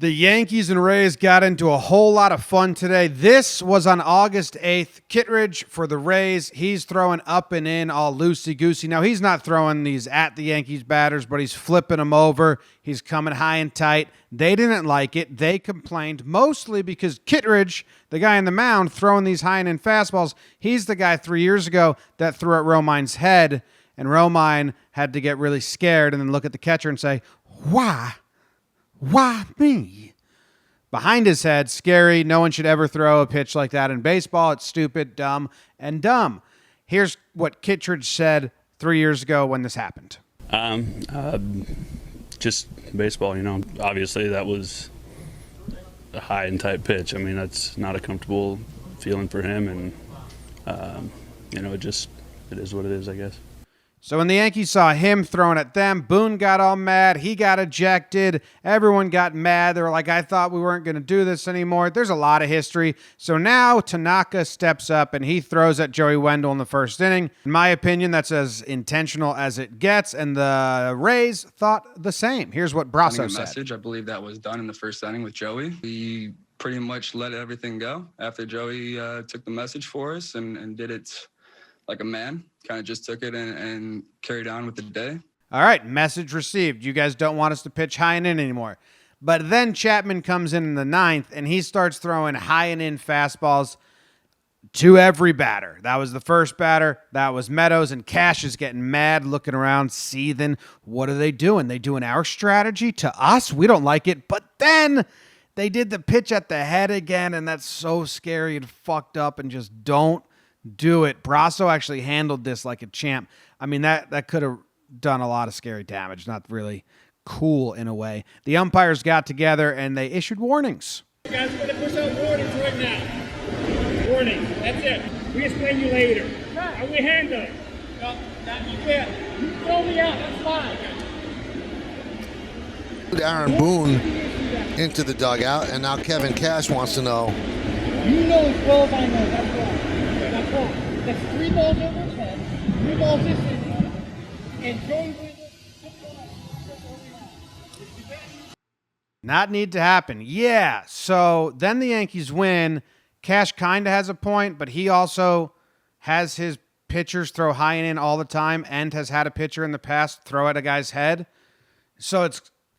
The Yankees and Rays got into a whole lot of fun today. This was on August 8th. Kittredge for the Rays. He's throwing up and in all loosey-goosey. Now, he's not throwing these at the Yankees batters, but he's flipping them over. He's coming high and tight. They didn't like it. They complained mostly because Kittredge, the guy on the mound throwing these high and in fastballs, he's the guy 3 years ago that threw at Romine's head, and Romine had to get really scared and then look at the catcher and say, "Why? Why me?" Behind his head, scary. No one should ever throw a pitch like that in baseball. It's stupid, dumb, and dumb. Here's what Kittredge said 3 years ago when this happened. Just baseball, obviously that was a high and tight pitch. I mean, that's not a comfortable feeling for him, and, it is what it is, I guess. So when the Yankees saw him throwing at them, Boone got all mad. He got ejected. Everyone got mad. They were like, I thought we weren't going to do this anymore. There's a lot of history. So now Tanaka steps up and he throws at Joey Wendell in the first inning. In my opinion, that's as intentional as it gets, and the Rays thought the same. Here's what Brasso said. Message. I believe that was done in the first inning with Joey. We pretty much let everything go after Joey took the message for us and did it like a man, kind of just took it and carried on with the day. All right, message received. You guys don't want us to pitch high and in anymore. But then Chapman comes in the ninth, and he starts throwing high and in fastballs to every batter. That was the first batter. That was Meadows, and Cash is getting mad, looking around, seething. What are they doing? They doing our strategy to us? We don't like it. But then they did the pitch at the head again, and that's so scary and fucked up, and just don't do it. Brasso actually handled this like a champ. I mean, that could have done a lot of scary damage. Not really cool in a way. The umpires got together and they issued warnings. You guys are going to push out warnings right now. Warnings. That's it. We explain you later. How we handle it? No, you can't. You throw me out. That's fine. Aaron Boone into the dugout, and now Kevin Cash wants to know. You know as well as I know. That's wrong. That's wrong. That's 3 balls over his head, 3 balls this way, and Joey Wendell. Not need to happen. Yeah. So then the Yankees win. Cash kind of has a point, but he also has his pitchers throw high and in all the time, and has had a pitcher in the past throw at a guy's head. So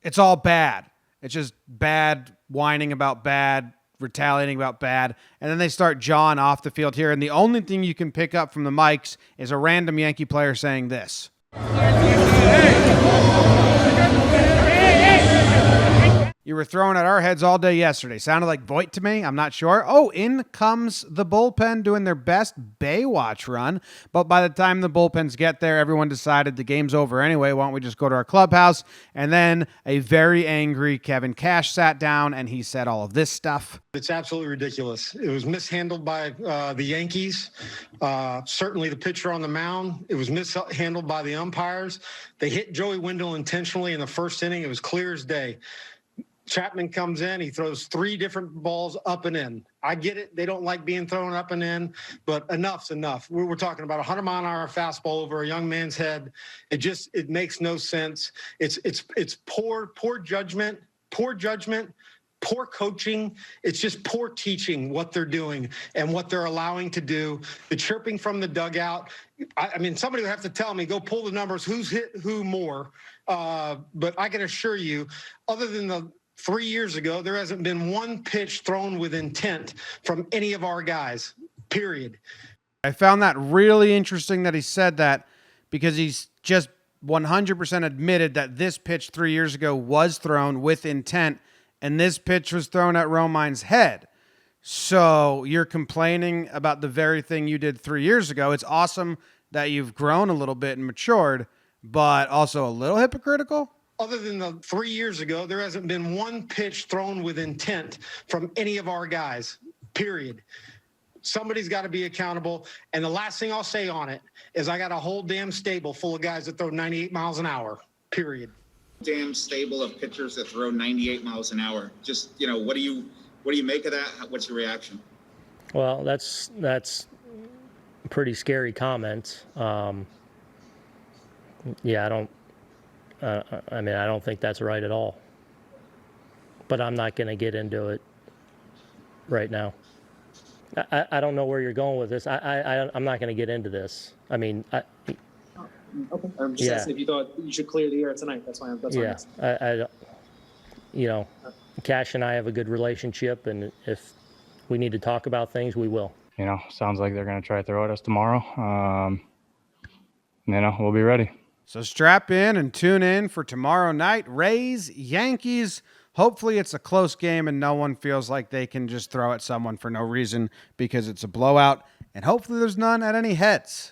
it's all bad. It's just bad whining about bad, retaliating about bad, and then they start jawing off the field here, and the only thing you can pick up from the mics is a random Yankee player saying this. You were throwing at our heads all day yesterday. Sounded like Voit to me. I'm not sure. Oh, in comes the bullpen doing their best Baywatch run. But by the time the bullpens get there, everyone decided the game's over anyway. Why don't we just go to our clubhouse? And then a very angry Kevin Cash sat down and he said all of this stuff. It's absolutely ridiculous. It was mishandled by the Yankees. Certainly the pitcher on the mound. It was mishandled by the umpires. They hit Joey Wendell intentionally in the first inning. It was clear as day. Chapman comes in, he throws 3 different balls up and in. I get it. They don't like being thrown up and in, but enough's enough. We're talking about a 100-mile-an-hour fastball over a young man's head. It makes no sense. It's poor judgment, poor coaching. It's just poor teaching what they're doing and what they're allowing to do. The chirping from the dugout. I mean, somebody would have to tell me, go pull the numbers, who's hit who more. But I can assure you, other than the 3 years ago, there hasn't been one pitch thrown with intent from any of our guys, period. I found that really interesting that he said that, because he's just 100% admitted that this pitch 3 years ago was thrown with intent, and this pitch was thrown at Romine's head. So you're complaining about the very thing you did 3 years ago. It's awesome that you've grown a little bit and matured, but also a little hypocritical. Other than the 3 years ago, there hasn't been one pitch thrown with intent from any of our guys, period. Somebody's got to be accountable. And the last thing I'll say on it is I got a whole damn stable full of guys that throw 98 miles an hour, period. Damn stable of pitchers that throw 98 miles an hour. Just, what do you make of that? What's your reaction? Well, that's pretty scary comment. Yeah, I don't think that's right at all. but I'm not going to get into it right now. I don't know where you're going with this. I'm not going to get into this. I mean, Okay. I'm just asking if you thought you should clear the air tonight. That's why I'm asking. you know, Cash and I have a good relationship, and if we need to talk about things, we will. You know, sounds like they're going to try to throw at us tomorrow. You know, we'll be ready. So strap in and tune in for tomorrow night. Rays, Yankees. Hopefully it's a close game and no one feels like they can just throw at someone for no reason because it's a blowout. And hopefully there's none at any heads.